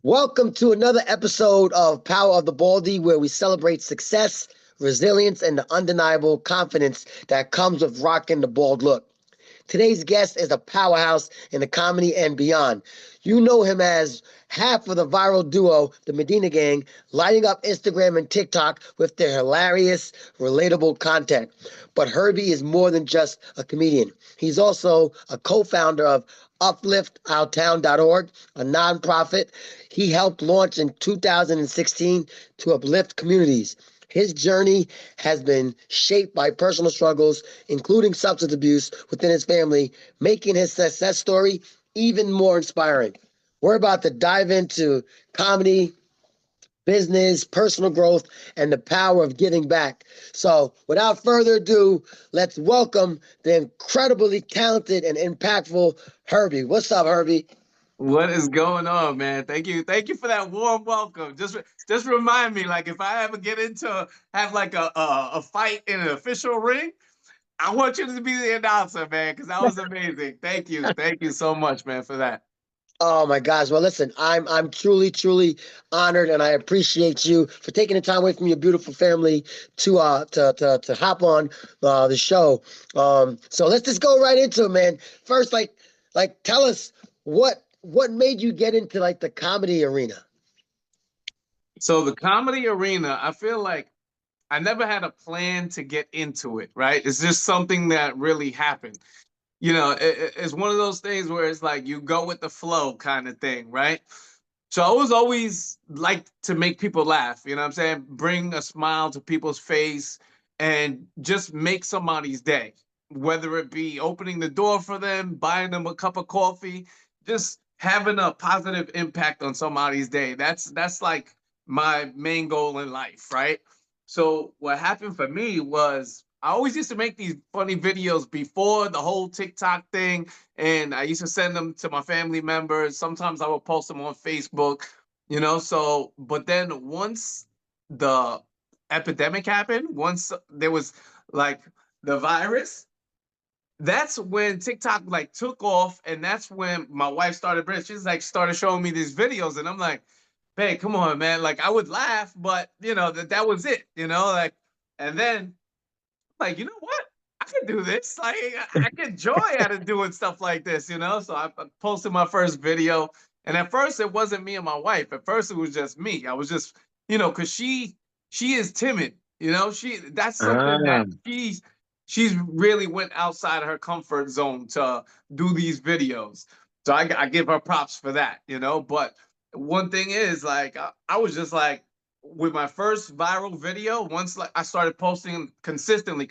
Welcome to another episode of Power of the Baldie, where we celebrate success, resilience, and the undeniable confidence that comes with rocking the bald look. Today's guest is a powerhouse in the comedy and beyond. You know him as half of the viral duo, the Medina Gang, lighting up Instagram and TikTok with their hilarious, relatable content. But Herbie is more than just a comedian. He's also a co-founder of upliftOurTown.org, a nonprofit he helped launch in 2016 to uplift communities. His journey has been shaped by personal struggles, including substance abuse within his family, making his success story even more inspiring. We're about to dive into comedy, business, personal growth, and the power of giving back. So, without further ado, let's welcome the incredibly talented and impactful Herbie. What's up, Herbie? What is going on, man? Thank you for that warm welcome. Just remind me, like, if I ever get into have like a fight in an official ring, I want you to be the announcer, man, because that was amazing. Thank you so much, man, for that. Oh my gosh. Well, listen, I'm truly honored, and I appreciate you for taking the time away from your beautiful family to hop on the show. So let's just go right into it, man. First, like tell us what made you get into like the comedy arena? So the comedy arena, I feel like I never had a plan to get into it, right? It's just something that really happened. It's one of those things where it's like you go with the flow kind of thing, right? So I was always like to make people laugh, you know what I'm saying? Bring a smile to people's face and just make somebody's day, whether it be opening the door for them, buying them a cup of coffee, just having a positive impact on somebody's day. That's like my main goal in life, right? So what happened for me was I always used to make these funny videos before the whole TikTok thing, and I used to send them to my family members. Sometimes I would post them on Facebook, So, but then once the epidemic happened, once there was like the virus, that's when TikTok like took off, and that's when my wife started bringing. She's like started showing me these videos, and I'm like, "Hey, come on, man!" Like I would laugh, but that was it, like, and then like, you know what? I can do this. Like, I get joy out of doing stuff like this. So I posted my first video, and at first it wasn't me and my wife. At first it was just me. I was just, because she is timid. She that's something Ah, that she's really went outside of her comfort zone to do these videos. So I give her props for that. But one thing is like I was just like with my first viral video, once like I started posting consistently,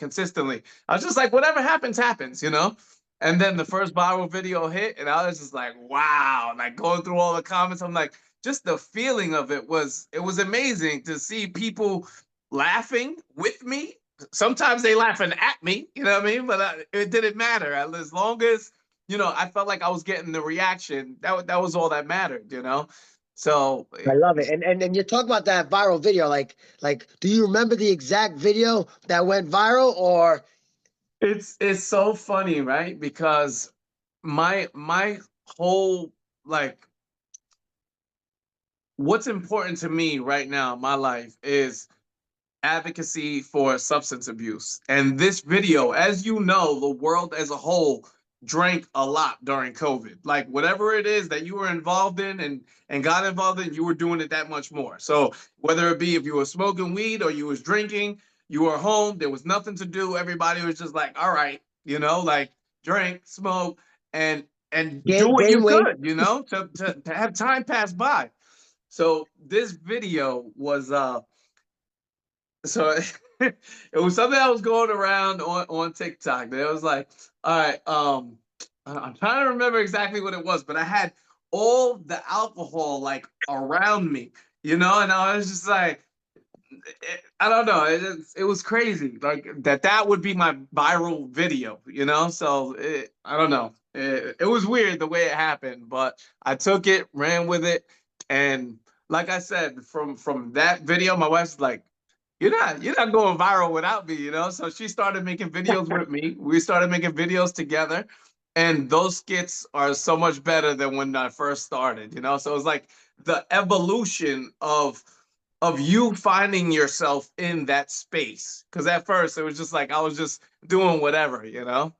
I was just like, whatever happens, happens. And then the first viral video hit, and I was just like, wow, like going through all the comments, I'm like, just the feeling of it was amazing to see people laughing with me. Sometimes they laughing at me, you know what I mean? But it didn't matter as long as I felt like I was getting the reaction. That was all that mattered. So I love it. And you talk about that viral video, like do you remember the exact video that went viral or it's so funny, right? Because my whole like what's important to me right now in my life is advocacy for substance abuse. And this video, as you know, the world as a whole drank a lot during COVID. Like whatever it is that you were involved in and got involved in, you were doing it that much more. So whether it be if you were smoking weed or you was drinking, you were home, there was nothing to do. Everybody was just like, all right, like drink, smoke, and do what gain you weight? could, to have time pass by. So this video was so it was something that was going around on TikTok. That was like, all right, I'm trying to remember exactly what it was, but I had all the alcohol like around me, and I was just like, I don't know, it was crazy, like that would be my viral video. So I don't know, it was weird the way it happened, but I took it, ran with it, and like I said, from that video, my wife's like, you're not going viral without me. So she started making videos with me. We started making videos together. And those skits are so much better than when I first started, you know? So it's like the evolution of you finding yourself in that space. Because at first it was just like I was just doing whatever, you know?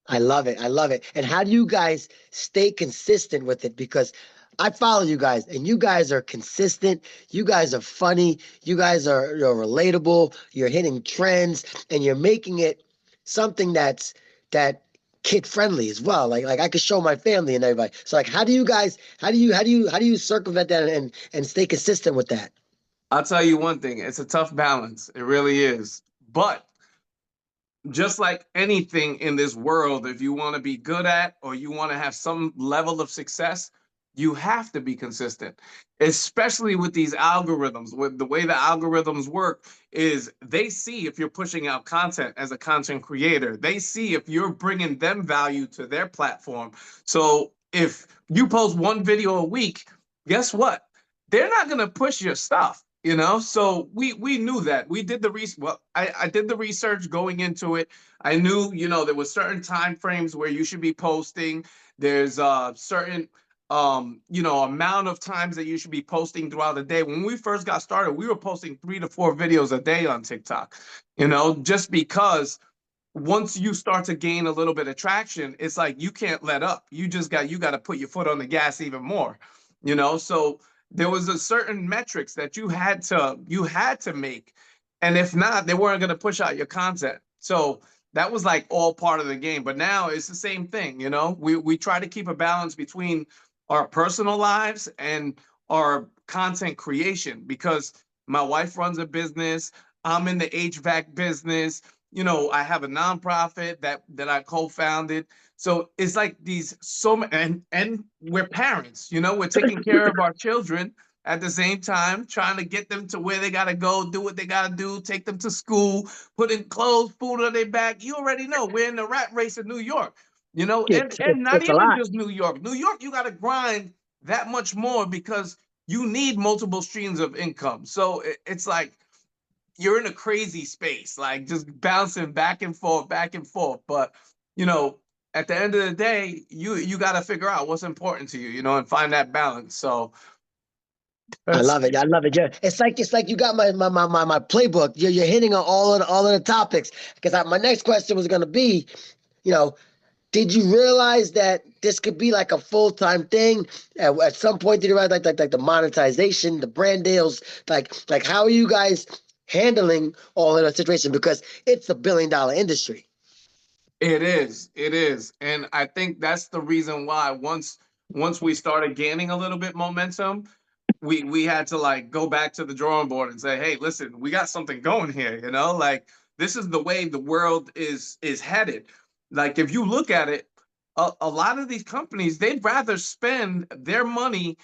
I love it. I love it. And how do you guys stay consistent with it? Because I follow you guys and you guys are consistent. You guys are funny. You guys you're relatable. You're hitting trends and you're making it something that kid friendly as well. Like I could show my family and everybody. So like how do you circumvent that and stay consistent with that? I'll tell you one thing, it's a tough balance. It really is. But just like anything in this world, if you want to be good at or you want to have some level of success, you have to be consistent, especially with these algorithms. With the way the algorithms work, is they see if you're pushing out content as a content creator, they see if you're bringing them value to their platform. So if you post one video a week, guess what? They're not going to push your stuff, you know. So we knew that. We did the research. Well, I did the research going into it. I knew, you know, there was certain time frames where you should be posting. There's certain you know, amount of times that you should be posting throughout the day. When we first got started, we were posting 3 to 4 videos a day on TikTok, you know, just because once you start to gain a little bit of traction, it's like you can't let up. You got to put your foot on the gas even more, you know. So there was a certain metrics that you had to make, and if not, they weren't going to push out your content. So that was like all part of the game. But now it's the same thing, you know. We try to keep a balance between our personal lives and our content creation, because my wife runs a business. I'm in the HVAC business. You know, I have a nonprofit that I co-founded. So it's like these so many, and we're parents, you know, we're taking care of our children at the same time, trying to get them to where they gotta go, do what they gotta do, take them to school, putting clothes, food on their back. You already know we're in the rat race in New York, you know, and not It's a even lot. just New York. New York, you gotta grind that much more because you need multiple streams of income. So it's like you're in a crazy space, like just bouncing back and forth, back and forth. But you know, at the end of the day, you got to figure out what's important to you, you know, and find that balance. So I that's love it. I love it. Yeah, it's like you got my playbook. You're hitting on all of the topics. Because my next question was gonna be, you know, did you realize that this could be like a full-time thing? At some point, did you realize like the monetization, the brand deals, like how are you guys handling all of the situation? Because it's a $1 billion industry. it is, and I think that's the reason why once we started gaining a little bit momentum, we had to like go back to the drawing board and say, hey, listen, we got something going here, you know, like this is the way the world is headed. Like if you look at it, a lot of these companies, they'd rather spend their money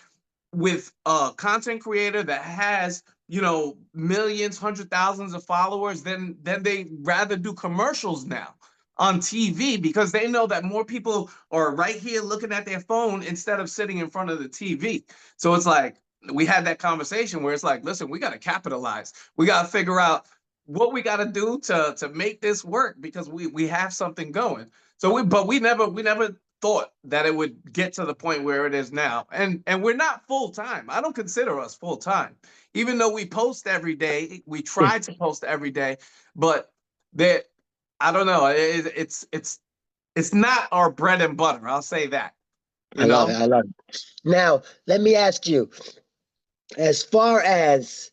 with a content creator that has, you know, millions, hundred thousands of followers, then they rather do commercials now on TV, because they know that more people are right here looking at their phone instead of sitting in front of the TV. So it's like we had that conversation where it's like, listen, we got to capitalize. We got to figure out what we got to do to make this work, because we have something going. So we never thought that it would get to the point where it is now. And we're not full time. I don't consider us full time. Even though we post every day, we try to post every day, but there I don't know. It's not our bread and butter. I'll say that. I You love know. it. I love it. Now, let me ask you, as far as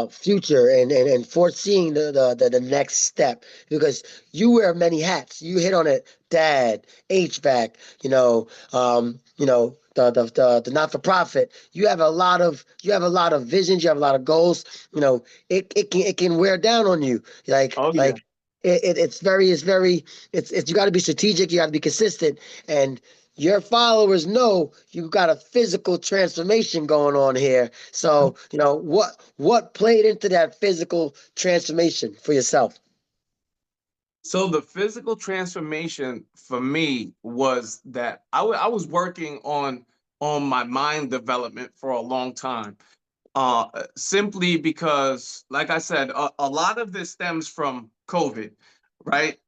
future and foreseeing the next step, because you wear many hats. You hit on it, dad, HVAC, the not-for-profit. You have a lot of visions, you have a lot of goals. It can wear down on you. like Oh yeah. like it's you got to be strategic, you got to be consistent, and your followers know you got a physical transformation going on here. So, what played into that physical transformation for yourself? So the physical transformation for me was that I was working on my mind development for a long time. Simply because, like I said, a lot of this stems from COVID, right?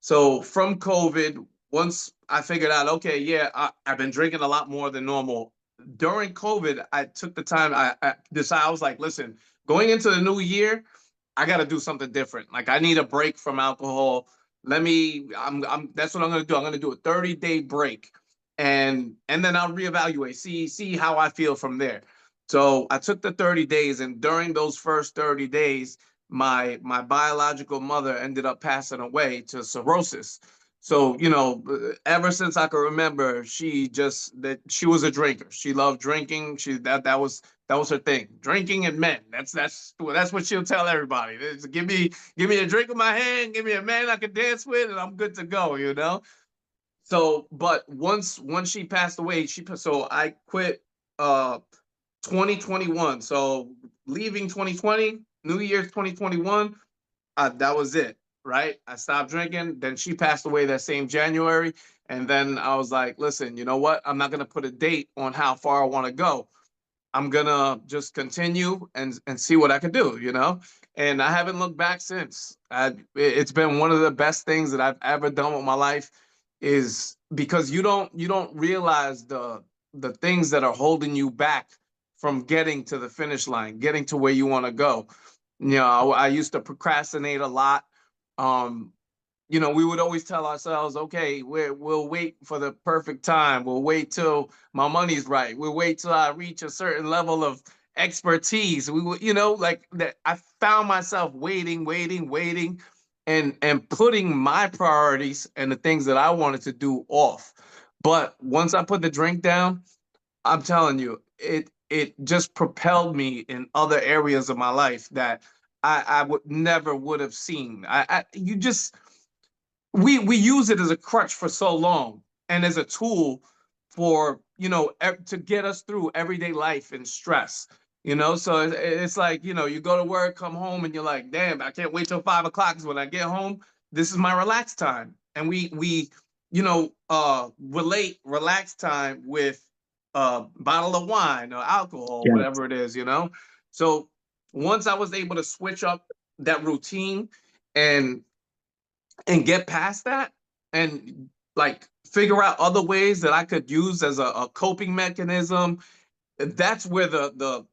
So from COVID, once I figured out, okay, yeah, I've been drinking a lot more than normal. During COVID, I took the time. I decided, I was like, listen, going into the new year, I got to do something different. Like I need a break from alcohol. That's what I'm gonna do. I'm gonna do a 30-day break, and then I'll reevaluate, see how I feel from there. So I took the 30 days, and during those first 30 days, my biological mother ended up passing away to cirrhosis. So, ever since I can remember, she was a drinker. She loved drinking. That was her thing. Drinking and men. That's what she'll tell everybody. Give me a drink in my hand, give me a man I can dance with, and I'm good to go. So, but once she passed away, so I quit 2021. So leaving 2020, New Year's 2021, that was it, right? I stopped drinking. Then she passed away that same January. And then I was like, listen, you know what? I'm not going to put a date on how far I want to go. I'm going to just continue and see what I can do. And I haven't looked back since. It's been one of the best things that I've ever done with my life, is because you don't realize the things that are holding you back from getting to the finish line, getting to where you want to go. I used to procrastinate a lot. Um, we would always tell ourselves, okay, we'll wait for the perfect time. We'll wait till my money's right. We'll wait till I reach a certain level of expertise. We will, like that. I found myself waiting, and putting my priorities and the things that I wanted to do off. But once I put the drink down, I'm telling you, it just propelled me in other areas of my life that I would never would have seen. You just we use it as a crutch for so long, and as a tool for to get us through everyday life and stress. So it's like, you go to work, come home, and you're like, damn, I can't wait till 5 o'clock, because when I get home, this is my relax time. And we relate relax time with a bottle of wine or alcohol, Yeah. whatever it is. So once I was able to switch up that routine, and get past that, and like figure out other ways that I could use as a coping mechanism, that's where the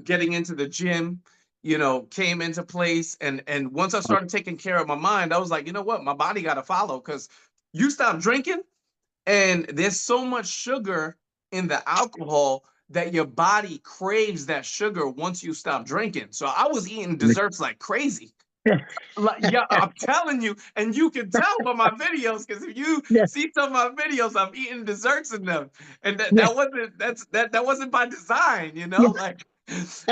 getting into the gym, came into place. And once I started taking care of my mind, I was like, you know what, my body got to follow, because you stop drinking, and there's so much sugar in the alcohol that your body craves that sugar once you stop drinking. So I was eating desserts like crazy. Like, yeah, I'm telling you, and you can tell by my videos, because if you Yeah. see some of my videos, I'm eating desserts in them, and that, Yeah. that wasn't that wasn't by design, Yeah. like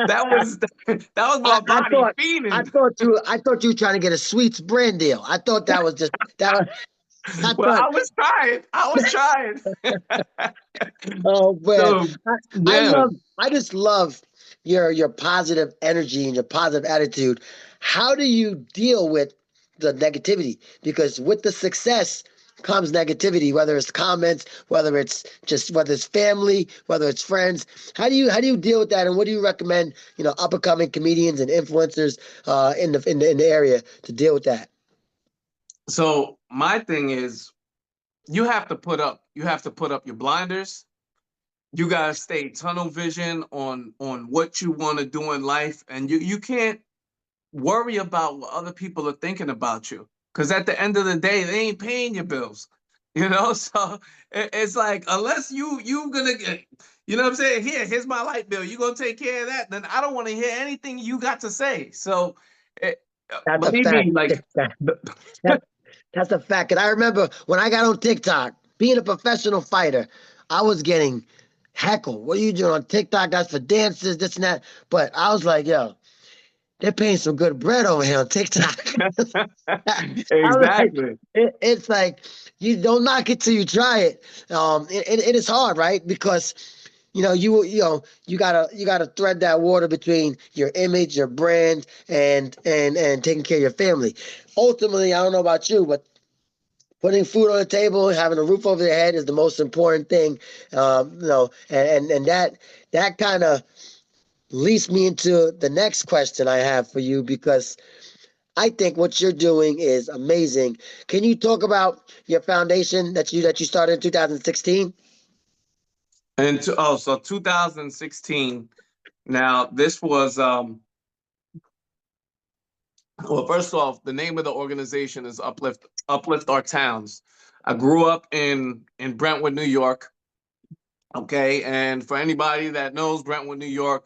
that was that was I, my I body thought I fiending. thought you I thought you were trying to get a sweets brand deal. I thought that was just that was, I Well, thought, I was trying. oh man, So I yeah. love I just love your positive energy and your positive attitude. How do you deal with the negativity? Because with the success comes negativity, whether it's comments, whether it's family, whether it's friends. How do you deal with that, and what do you recommend, up and coming comedians and influencers in the area to deal with that? So my thing is, you have to put up your blinders. You gotta stay tunnel vision on what you want to do in life, and you can't worry about what other people are thinking about you, because at the end of the day, they ain't paying your bills. So it's like, unless you gonna get, what I'm saying, here's my light bill, you gonna take care of that, then I don't want to hear anything you got to say. So it, That's a believe fact. me, like, That, that's a fact. And I remember when I got on TikTok, being a professional fighter, I was getting heckled. What are you doing on TikTok? That's for dances, this and that. But I was like, yo, they're paying some good bread over here on TikTok. I'm like, exactly. it's like you don't knock it till you try it. It is hard, right? Because you gotta thread that water between your image, your brand, and taking care of your family. Ultimately, I don't know about you, but putting food on the table, having a roof over their head is the most important thing. And that kind of leads me into the next question I have for you, because I think what you're doing is amazing. Can you talk about your foundation that you started in 2016? And so 2016. Now this was well, first off, the name of the organization is Uplift Our Towns. I grew up in Brentwood, New York. Okay, and for anybody that knows Brentwood, New York,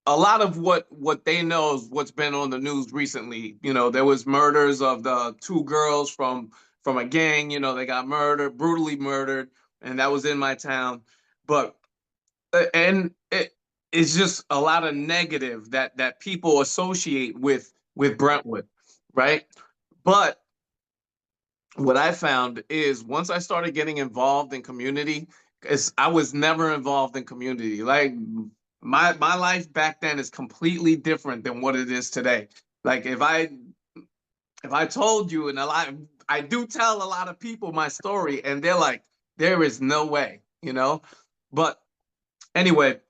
a lot of what they know is what's been on the news recently. You know, there was murders of the two girls from a gang. You know, they got murdered, brutally murdered, and that was in my town. But and it's just a lot of negative that people associate with Brentwood, right? But what I found is once I started getting involved in community, because I was never involved in community. Like my life back then is completely different than what it is today. Like if I told you, and I do tell a lot of people my story, and they're like, there is no way, you know. But anyway,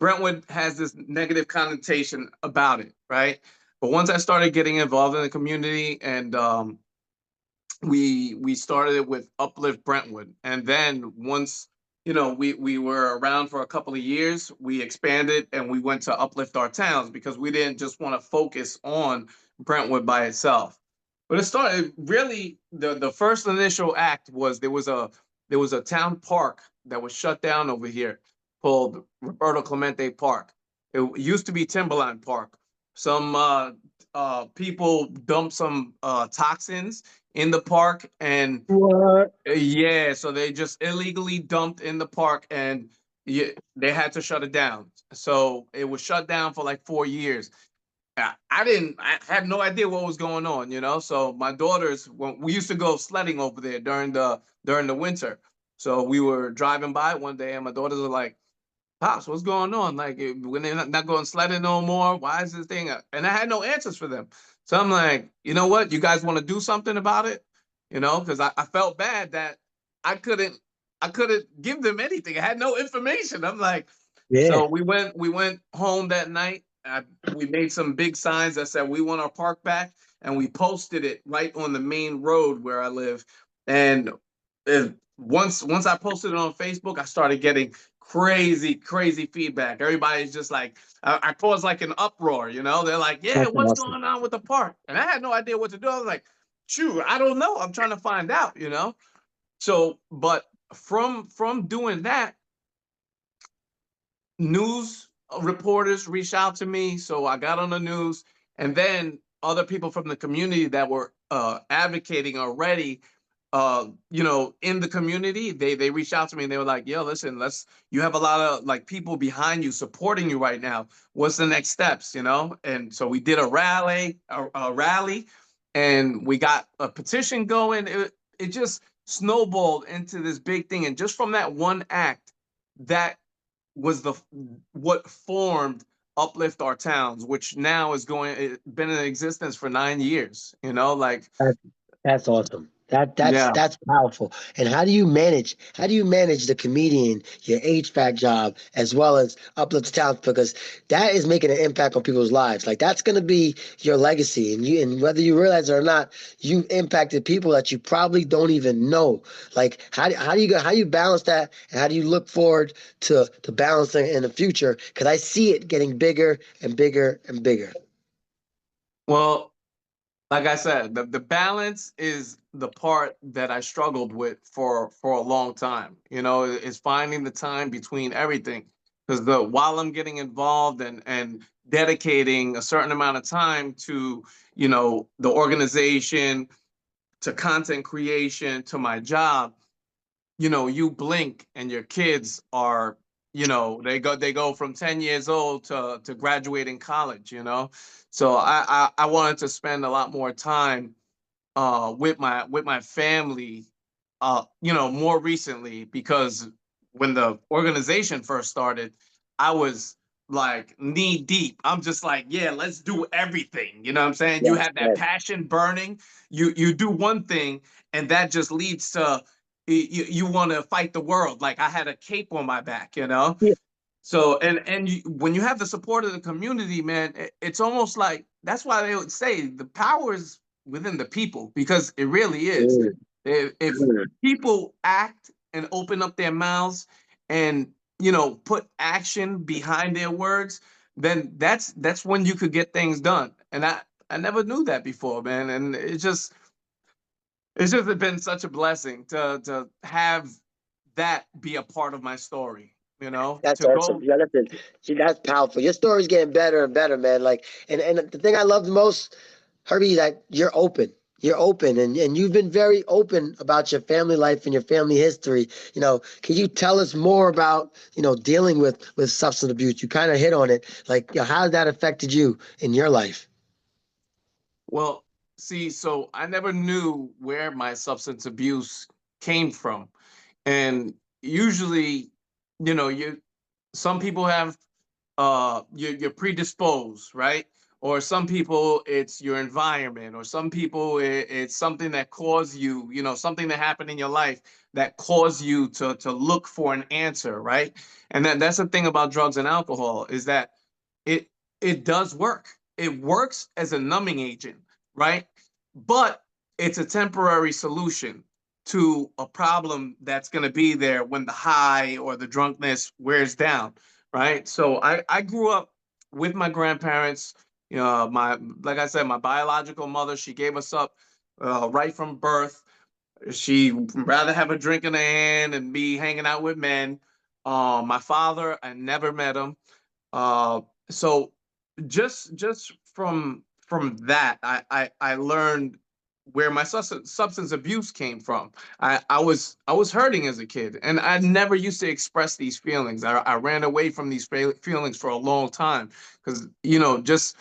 Brentwood has this negative connotation about it, right? But once I started getting involved in the community, and we started it with Uplift Brentwood, and then once we were around for a couple of years, we expanded and we went to Uplift Our Towns because we didn't just want to focus on Brentwood by itself. But it started really the first initial act was there was a town park that was shut down over here called Roberto Clemente Park. It used to be Timberline Park. Some people dumped some toxins in the park, and What? yeah, so they just illegally dumped in the park, and yeah, they had to shut it down. So it was shut down for like 4 years. I had no idea what was going on, you know. So my daughters, when we used to go sledding over there during the winter. So we were driving by one day, and my daughters were like, "Pops, what's going on? Like, when they're not going sledding no more, why is this thing?" And I had no answers for them. So I'm like, you know what? You guys want to do something about it? You know, because I felt bad that I couldn't I couldn't give them anything. I had no information. I'm like, Yeah, so we went home that night. We made some big signs that said we want our park back, and we posted it right on the main road where I live. And once I posted it on Facebook, I started getting crazy feedback. Everybody's just like, I caused like an uproar, you know. They're like, yeah, that's what's awesome. going on with the park? And I had no idea what to do. I was like, shoot, I don't know. I'm trying to find out, you know. So, but from doing that, news reporters reached out to me, so I got on the news, and then other people from the community that were advocating already, in the community, they reached out to me and they were like, "Yo, listen, you have a lot of like people behind you supporting you right now. What's the next steps?" You know, and so we did a rally, and we got a petition going. It just snowballed into this big thing, and just from that one act, that was the what formed Uplift Our Towns, which now is been in existence for 9 years. You know, like That's awesome. That's yeah. that's powerful. And how do you manage the comedian, your HVAC job, as well as Uplift Talent? Because that is making an impact on people's lives. Like that's gonna be your legacy. And whether you realize it or not, you've impacted people that you probably don't even know. Like how do you balance that, and how do you look forward to balancing in the future? Because I see it getting bigger and bigger and bigger. Well, like I said, the balance is the part that I struggled with for a long time. You know, is finding the time between everything. Because the while I'm getting involved and dedicating a certain amount of time to, the organization, to content creation, to my job, you blink and your kids are, they go from 10 years old to graduating college, you know. So I wanted to spend a lot more time with my family, more recently, because when the organization first started, I was like knee deep. I'm just like, yeah, let's do everything. You know what I'm saying? You Yes, have that yes. passion burning. You do one thing, and that just leads to you want to fight the world. Like I had a cape on my back, you know. So when you have the support of the community, man, it's almost like that's why they would say the power is within the people, because it really is. Mm. If people act and open up their mouths and put action behind their words, then that's when you could get things done. And I never knew that before, man. And it's just been such a blessing to have that be a part of my story, That's to awesome. go. Yeah, listen, see, that's powerful. Your story's getting better and better, man. Like, and the thing I love the most, Herbie, that you're open. You're open, and you've been very open about your family life and your family history. Can you tell us more about dealing with substance abuse? You kind of hit on it. Like, how that affected you in your life? Well, see, so I never knew where my substance abuse came from. And usually, you some people have you're predisposed, right? Or some people it's your environment, or some people it's something that caused you, something that happened in your life that caused you to look for an answer, right? And that's the thing about drugs and alcohol, is that it it does work. It works as a numbing agent, right? But it's a temporary solution to a problem that's going to be there when the high or the drunkenness wears down, right? So I grew up with my grandparents. My like I said, my biological mother, she gave us up right from birth. She rather have a drink in her hand and be hanging out with men. My father, I never met him. Uh, so just from that, I learned where my substance abuse came from. I was hurting as a kid, and I never used to express these feelings. I ran away from these feelings for a long time, because just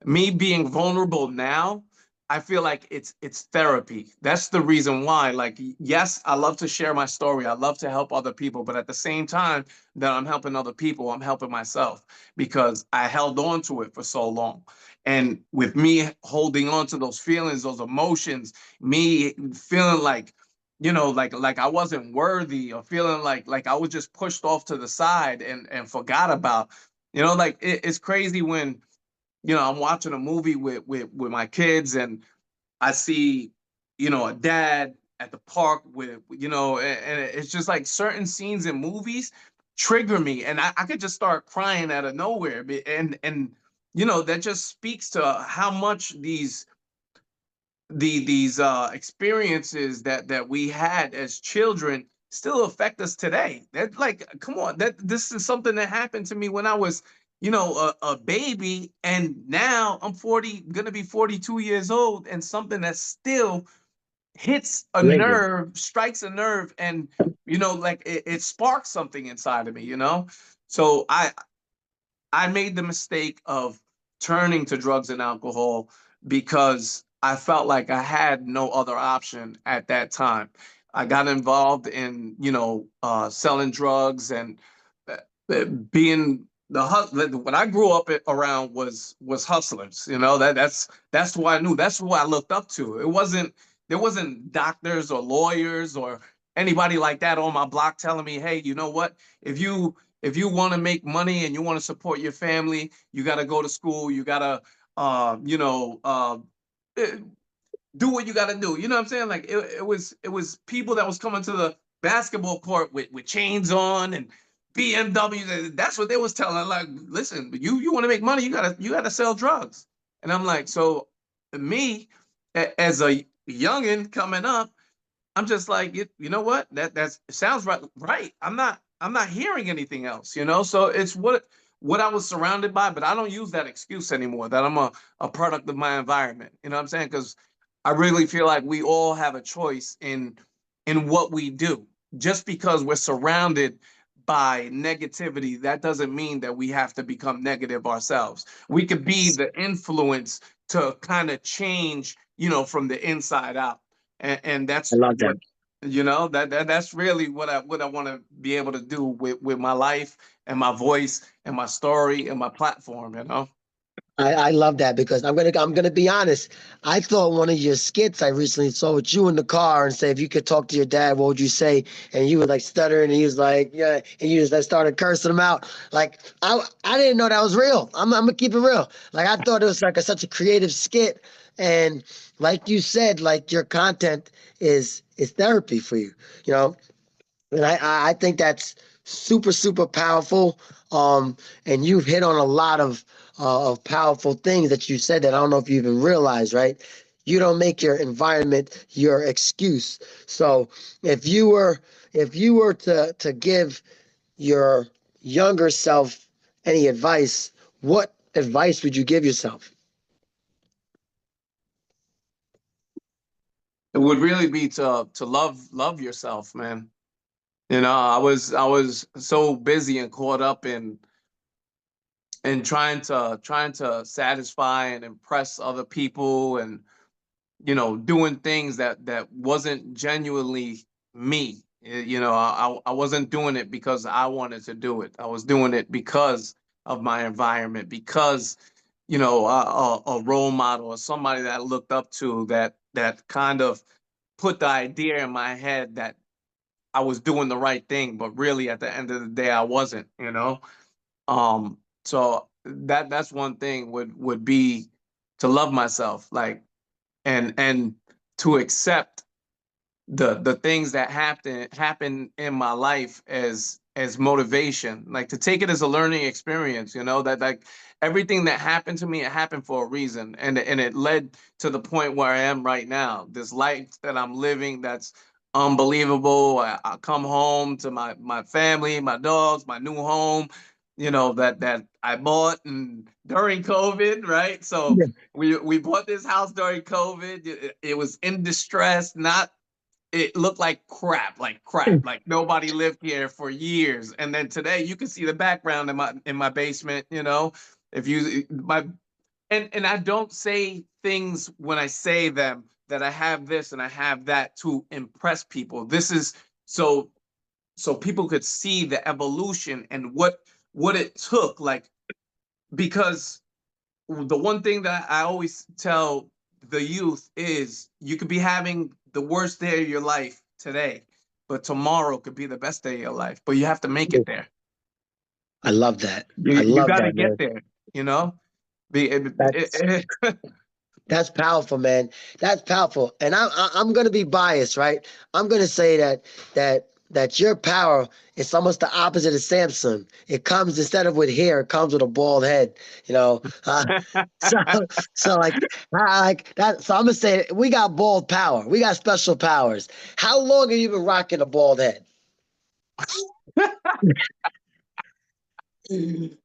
me being vulnerable now, I feel like it's therapy. That's the reason why. Like, yes, I love to share my story. I love to help other people, but at the same time that I'm helping other people, I'm helping myself, because I held on to it for so long. And with me holding on to those feelings, those emotions, me feeling like, like I wasn't worthy, or feeling like I was just pushed off to the side and forgot about. Like it's crazy when I'm watching a movie with my kids, and I see, a dad at the park with, and it's just like certain scenes in movies trigger me, and I could just start crying out of nowhere. And that just speaks to how much these experiences that we had as children still affect us today. That, like, come on, that this is something that happened to me when I was, a baby, and now I'm 40, gonna be 42 years old, and something that still hits a Ringing. nerve, strikes a nerve, and like it sparks something inside of me. So I made the mistake of turning to drugs and alcohol because I felt like I had no other option at that time. I got involved in, selling drugs, and being what I grew up around was hustlers. That's who I knew. That's who I looked up to. There wasn't doctors or lawyers or anybody like that on my block telling me, hey, you know what? If you want to make money and you want to support your family, you got to go to school. You got to, eh, do what you got to do. You know what I'm saying? Like it was people that was coming to the basketball court with chains on and BMWs. That's what they was telling. Like, listen, you want to make money, you gotta sell drugs. And I'm like, so me as a youngin coming up, I'm just like, you know what? That sounds right. Right. I'm not hearing anything else. So it's what I was surrounded by, but I don't use that excuse anymore. That I'm a product of my environment. You know what I'm saying? Because I really feel like we all have a choice in what we do. Just because we're surrounded by negativity, that doesn't mean that we have to become negative ourselves. We could be the influence to kind of change, from the inside out. And I that's love that. what that's really what I want to be able to do with my life and my voice and my story and my platform. I love that because I'm gonna be honest. I thought one of your skits I recently saw with you in the car and say if you could talk to your dad, what would you say? And you were like stuttering and he was like, yeah, and you just like started cursing him out. Like I didn't know that was real. I'm gonna keep it real. Like I thought it was like such a creative skit, and like you said, like your content is therapy for you. You know, and I think that's super powerful. And you've hit on a lot of powerful things that you said that I don't know if you even realize, right? You don't make your environment your excuse. So if you were to give your younger self any advice, what advice would you give yourself? It would really be to love yourself, man. You know, I was so busy and caught up in trying to satisfy and impress other people, and doing things that wasn't genuinely me. I wasn't doing it because I wanted to do it. I was doing it because of my environment, because a role model or somebody that I looked up to, that kind of put the idea in my head that I was doing the right thing, but really at the end of the day I wasn't. So that's one thing would be to love myself, like, and to accept the things that happen in my life as motivation, like to take it as a learning experience, that, like, everything that happened to me, it happened for a reason, and it led to the point where I am right now, this life that I'm living, that's unbelievable. I come home to my family, my dogs, my new home, that I bought and during COVID, right? So Yeah. we bought this house during COVID. It was in distress, not, it looked like crap, like nobody lived here for years. And then today you can see the background in my basement, if you my and I don't say things when I say them that I have this and I have that to impress people. This is so people could see the evolution and what it took, like, because the one thing that I always tell the youth is you could be having the worst day of your life today, but tomorrow could be the best day of your life. But you have to make it there. I love that. I You love got to that, get man. there. You know, be That's That's powerful, man. That's powerful. And I'm gonna be biased, right? I'm gonna say that your power is almost the opposite of Samson. It comes instead of with hair, it comes with a bald head. You know, so so like that. So I'm gonna say we got bald power. We got special powers. How long have you been rocking a bald head?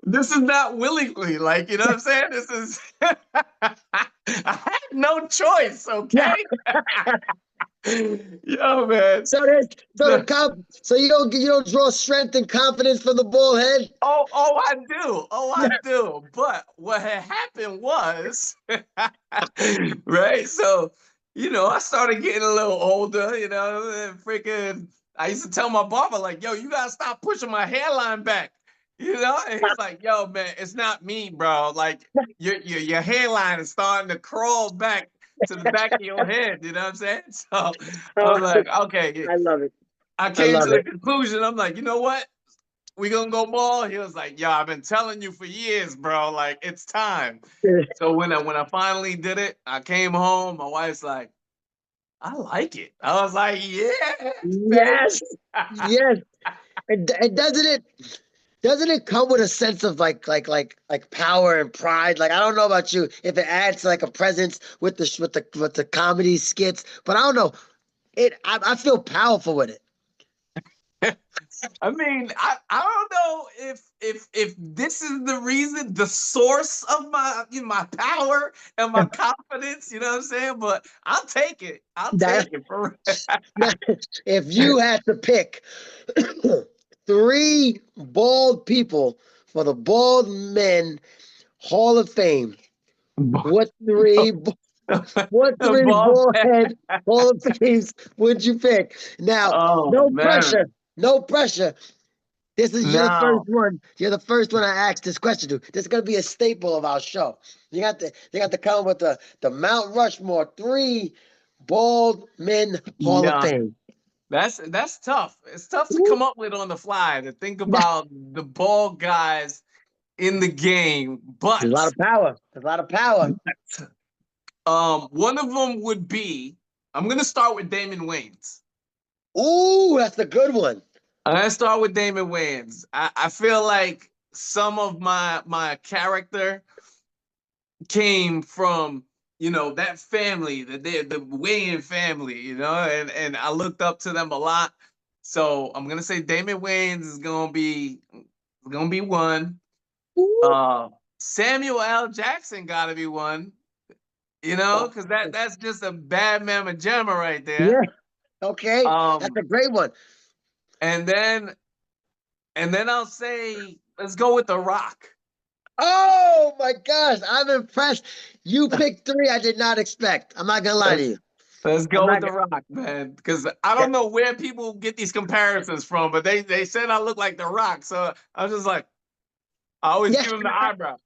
this is not willingly, like, you know what I'm saying. This is I had no choice. Yeah. Okay. Yo, man. So there's so you don't draw strength and confidence from the bald head. Oh, I do. Oh, I do. But what had happened was, right? So, I started getting a little older, and freaking, I used to tell my barber, like, yo, you gotta stop pushing my hairline back. And he's like, yo, man, it's not me, bro. Like, your hairline is starting to crawl back to the back of your head. You know what I'm saying? So Oh, I'm like, okay. I love it. I I came to love the it. conclusion. I'm like, you know what? We gonna go ball? He was like, yo, I've been telling you for years, bro. Like, it's time. So when I finally did it, I came home. My wife's like, I like it. I was like, yeah, baby. Yes, yes. And doesn't it come with a sense of like power and pride? Like I don't know about you, if it adds like a presence with the comedy skits, but I don't know. I feel powerful with it. I mean, I don't know if this is the reason, the source of my power and my confidence. You know what I'm saying? But I'll take it. I'll That take it for if you had to pick three bald people for the Bald Men Hall of Fame, real. what three what three Ball bald pet. head Hall of Fames would you pick? Now, Oh no man. pressure, no pressure. You're the first Now, one. You're the first one I asked this question to. This is gonna be a staple of our show. You got to come with the Mount Rushmore 3 bald men Hall of yeah, Fame. that's tough. It's tough to Ooh, come up with on the fly to think there's about the bald guys in the game, a lot but of power. There's a lot of power. one of them would be. I'm gonna start with Damon Wayans. Ooh, that's a good one. I'm gonna start with Damon Wayans. I feel like some of my character came from that family, the Wayne family, and I looked up to them a lot. So I'm gonna say Damon Wayans is gonna be one. Ooh. Uh, Samuel L. Jackson gotta be one. Because that's just a bad mamma jamma right there. Yeah. Okay. That's Um, a great one. and then I'll say let's go with The Rock. Oh my gosh, I'm impressed. You picked three I did not expect. I'm not gonna lie to Let's you. let's I'm go with not The gonna. Rock, man. Because I That, don't know where people get these comparisons from, but they said I look like The Rock, so I was just like, I always yeah, give him the eyebrow.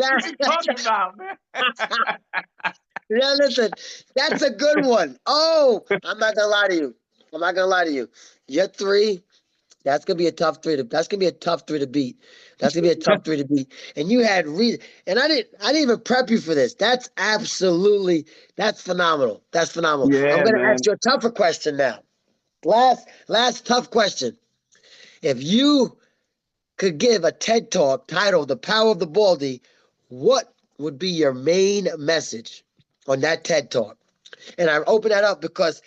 What you that, talking about, man? yeah, listen, that's a good one. Oh, I'm not gonna lie to you. I'm not gonna lie to you. Your three, that's gonna be a tough three to. That's gonna be a tough three to beat. That's gonna be a tough three to beat. And you had and I didn't even prep you for this. That's phenomenal. That's phenomenal. I'm Yeah, gonna ask man. you a tougher question now. Last tough question. If you could give a TED talk titled "The Power of the Baldy," what would be your main message on that TED talk? And I open that up because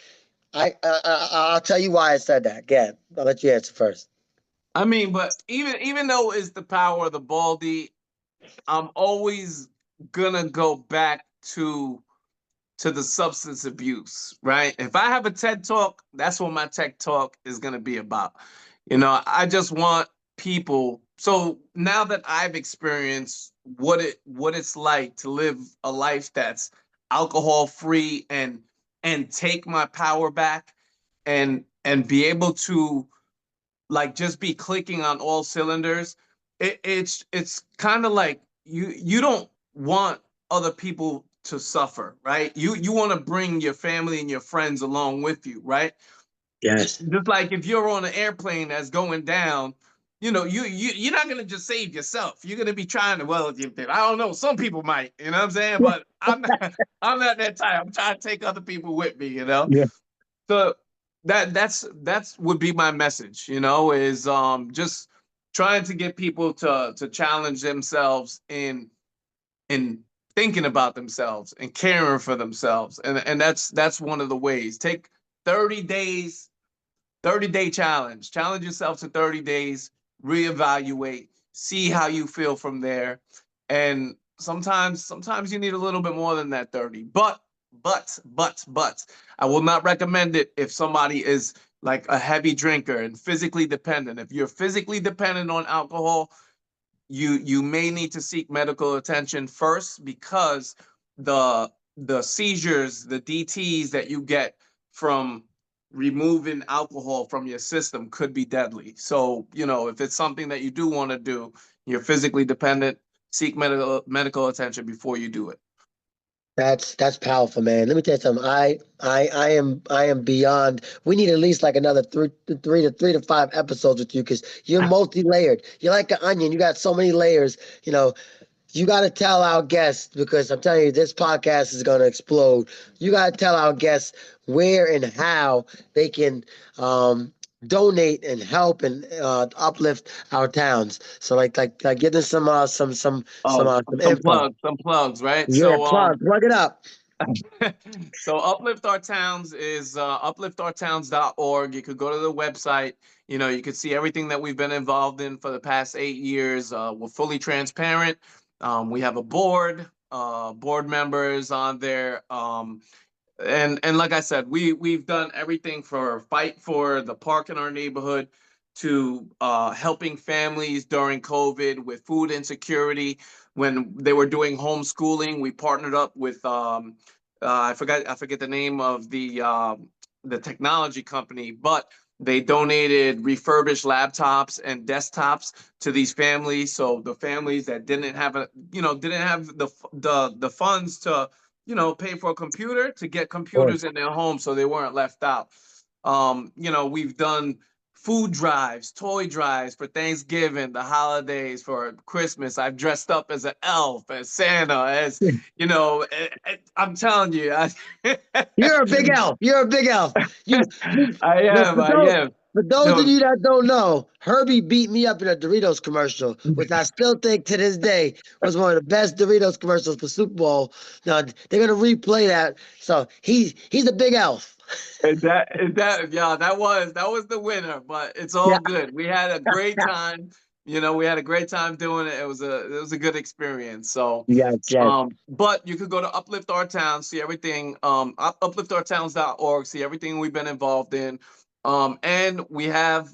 I'll tell you why I said that. Again, I'll let you answer first. I mean, but even though it's the power of the Baldy, I'm always gonna go back to the substance abuse, right? If I have a TED talk, that's what my TED talk is going to be about. I just want people. So now that I've experienced what it's like to live a life that's alcohol free and take my power back and be able to like just be clicking on all cylinders, it's kind of like you don't want other people to suffer, right? You want to bring your family and your friends along with you, right? Yes. Just like if you're on an airplane that's going down, you're not gonna just save yourself. You're gonna be trying to, well, I don't know, some people might, you know what I'm saying? But I'm not I'm not that type. I'm trying to take other people with me. Yeah. So that's would be my message, is just trying to get people to challenge themselves in thinking about themselves and caring for themselves. And that's one of the ways. Take 30 days, 30-day challenge. Challenge yourself to 30 days, reevaluate, see how you feel from there. And sometimes you need a little bit more than that 30. But I will not recommend it if somebody is like a heavy drinker and physically dependent. If you're physically dependent on alcohol, you may need to seek medical attention first because the seizures, the DTs that you get from removing alcohol from your system could be deadly. So, if it's something that you do want to do, you're physically dependent, seek medical attention before you do it. That's powerful, man. Let me tell you something. I am beyond. We need at least like another three to five episodes with you because you're multi-layered. You're like an onion. You got so many layers. You know, you got to tell our guests because I'm telling you, this podcast is going to explode. You got to tell our guests where and how they can donate and help and uplift our towns. So like give them Oh, some some info. plugs, right? Yeah, So plug it up. so Uplift Our Towns is upliftourtowns.org. You could go to the website. You could see everything that we've been involved in for the past 8 years. We're fully transparent. We have a board members on there. And like I said, we've done everything for fight for the park in our neighborhood to helping families during COVID with food insecurity. When they were doing homeschooling, we partnered up with I forget the name of the technology company, but They donated refurbished laptops and desktops to these families. So the families that didn't have didn't have the funds to, pay for a computer, to get Or computers in their home so they weren't left out. We've done food drives, toy drives for Thanksgiving, the holidays, for Christmas. I've dressed up as an elf, as Santa, I'm telling you, you're a big elf. You're a big elf. You I am, for I those am. for those of No, you that don't know, Herbie beat me up in a Doritos commercial, which I still think to this day was one of the best Doritos commercials for Super Bowl. Now they're gonna replay that. So he's a big elf. yeah, that was the winner, but it's all Yeah. good. We had a great time. We had a great time doing it. It was a good experience. So, Yes, yes. but you could go to Uplift Our Town, see everything, upliftourtowns.org, see everything we've been involved in. And we have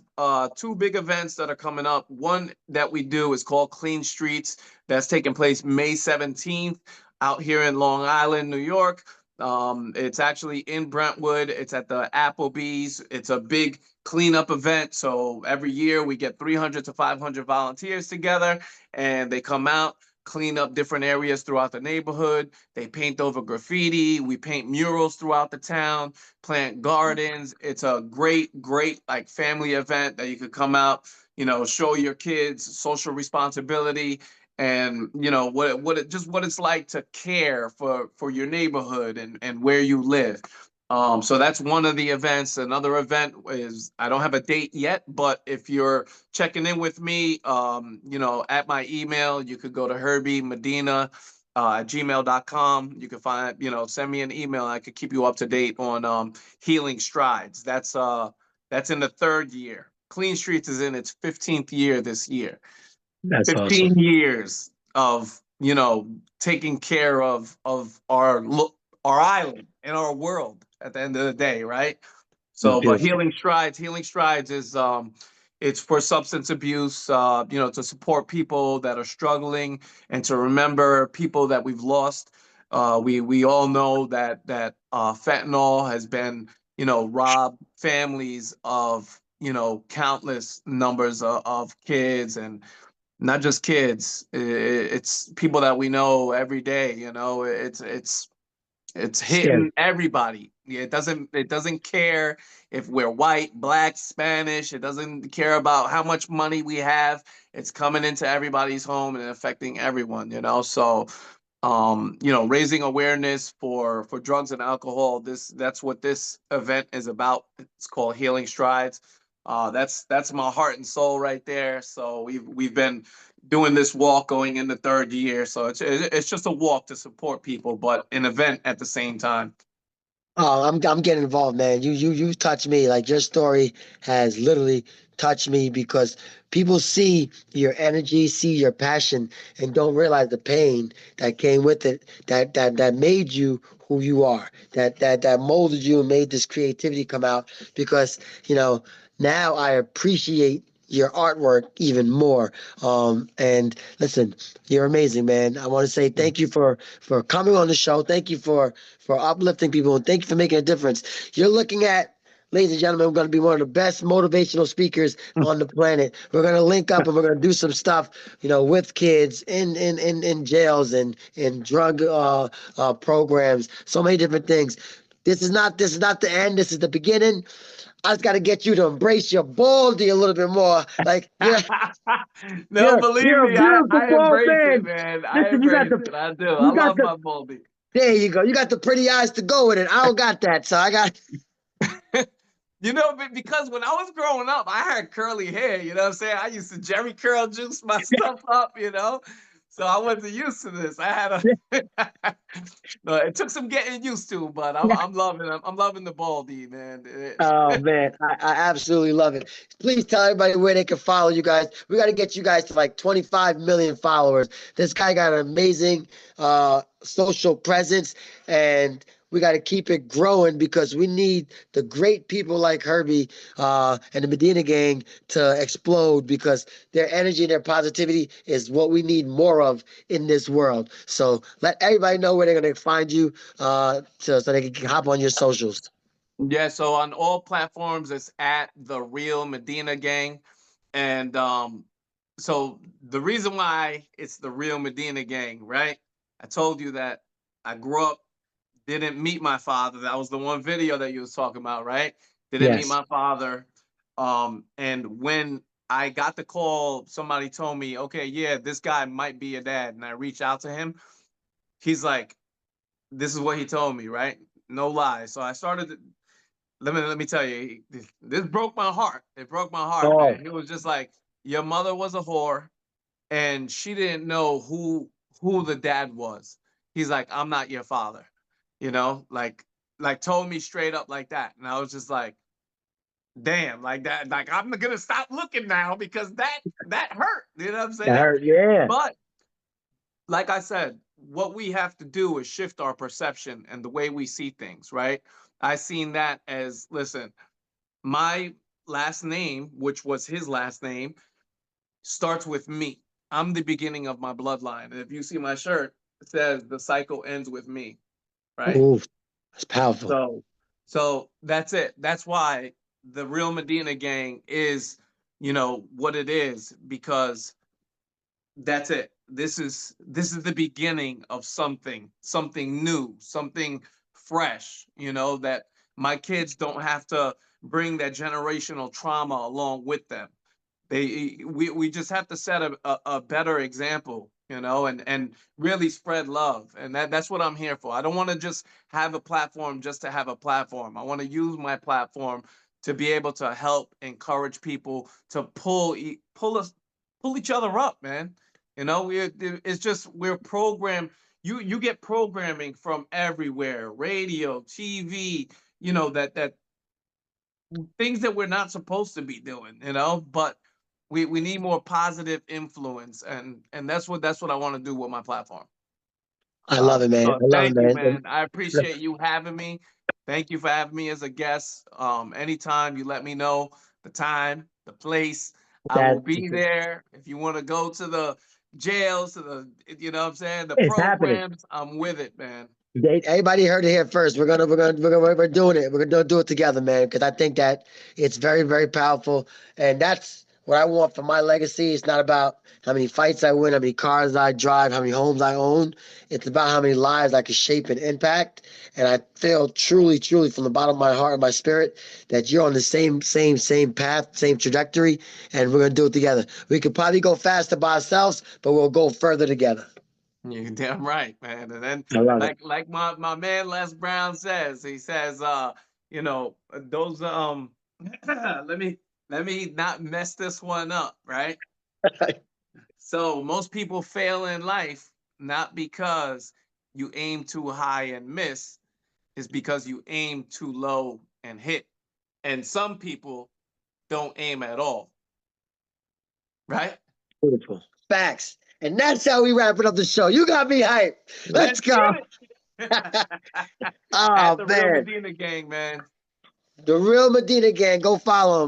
two big events that are coming up. One that we do is called Clean Streets. That's taking place May 17th out here in Long Island, New York. It's actually in Brentwood. It's at the Applebee's. It's a big cleanup event. So every year we get 300 to 500 volunteers together, and they come out, clean up different areas throughout the neighborhood. They paint over graffiti. We paint murals throughout the town, plant gardens. It's a great, great like family event that you could come out, show your kids social responsibility, and what it's like to care for your neighborhood and where you live. So that's one of the events. Another event is, I don't have a date yet, but if you're checking in with me, at my email, you could go to Herbie Medina at gmail.com. You can send me an email. I could keep you up to date on Healing Strides. That's in the third year. Clean Streets is in its 15th year this year. That's awesome. 15 years of, taking care of our island and our world at the end of the day, right? It's So, but beautiful. Healing Strides is it's for substance abuse, to support people that are struggling, and to remember people that we've lost. We all know that fentanyl has been, robbed families of, countless numbers of kids, and not just kids. It's people that we know every day. It's Scary. hitting everybody. Yeah, it doesn't care if we're white, black, Spanish. It doesn't care about how much money we have. It's coming into everybody's home and affecting everyone. So raising awareness for drugs and alcohol. That's what this event is about. It's called Healing Strides. That's my heart and soul right there. So we've been doing this walk going in the third year. So it's just a walk to support people, but an event at the same time. Oh, I'm getting involved, man. You touched me. Like your story has literally touched me because people see your energy, see your passion, and don't realize the pain that came with it, that made you who you are, that molded you and made this creativity come out. Because, now I appreciate your artwork even more. And listen, you're amazing, man. I want to say thank you for coming on the show. Thank you for uplifting people, and thank you for making a difference. You're looking at, ladies and gentlemen, we're going to be one of the best motivational speakers on the planet. We're going to link up and we're going to do some stuff, with kids in jails and in drug programs, so many different things. This is not the end. This is the beginning. I just got to get you to embrace your Baldy a little bit more. Like No, believe you're a me, I, beautiful I bald embrace it, man. man. I Listen, embrace it. I do. I you got love the my Baldy. there you go. You got the pretty eyes to go with it. I don't got that, so I got. Because when I was growing up, I had curly hair. You know what I'm saying? I used to Jerry curl juice my stuff up. So I wasn't used to this. I had a. No, it took some getting used to, but I'm loving it. I'm loving the Baldy, man. Oh man, I absolutely love it. Please tell everybody where they can follow you guys. We got to get you guys to like 25 million followers. This guy got an amazing social presence, and we got to keep it growing because we need the great people like Herbie and the Medina Gang to explode because their energy and their positivity is what we need more of in this world. So let everybody know where they're going to find you so they can hop on your socials. Yeah, so on all platforms, it's at the Real Medina Gang. And so the reason why it's the Real Medina Gang, right? I told you that I grew up, didn't meet my father. That was the one video that you was talking about, right? Didn't meet Yes. my father. And when I got the call, somebody told me, okay, yeah, this guy might be your dad. And I reached out to him. He's like, this is what he told me, right? No lie. So I started, let me tell you, this broke my heart. It broke my heart, Oh, man. He was just like, your mother was a whore, and she didn't know who the dad was. He's like, I'm not your father, you know, like told me straight up like that, and I was just like, damn, like that, like I'm gonna stop looking now because that hurt. You know what I'm that saying? hurt. Yeah. But like I said, what we have to do is shift our perception and the way we see things, right? I seen that as, listen, my last name, which was his last name, starts with me. I'm the beginning of my bloodline. And if you see my shirt, it says the cycle ends with me, right? Ooh, that's powerful. So that's it. That's why the Real Medina Gang is, what it is, because that's it. This is the beginning of something new, something fresh, that my kids don't have to bring that generational trauma along with them. We just have to set a better example, and really spread love. And that's what I'm here for. I don't want to just have a platform just to have a platform. I want to use my platform to be able to help encourage people to pull each other up, man. It's just we're programmed. You get programming from everywhere, radio, TV, that things that we're not supposed to be doing, but we need more positive influence, and that's what I want to do with my platform. I love it, man. So I love it, thank you, man. man. I appreciate you having me. Thank you for having me as a guest. Anytime you let me know the time, the place, I will That be there. If you want to go to the jails, to the, what I'm saying, the it's happening. programs, I'm with it, man. Everybody heard it here first. We're doing it. We're gonna do it together, man. Because I think that it's very, very powerful, and that's what I want for my legacy. It's not about how many fights I win, how many cars I drive, how many homes I own. It's about how many lives I can shape and impact. And I feel truly, truly from the bottom of my heart and my spirit that you're on the same path, same trajectory, and we're gonna do it together. We could probably go faster by ourselves, but we'll go further together. You're damn right, man. And then I love it. like my man Les Brown says, he says, those let me not mess this one up, right? So most people fail in life not because you aim too high and miss, is because you aim too low and hit. And some people don't aim at all, right? Beautiful. Facts. And that's how we wrap it up the show. You got me hyped. Let's Let's go. get it. At Oh, the Real man. Medina Gang, man. The Real Medina Gang. Go follow him.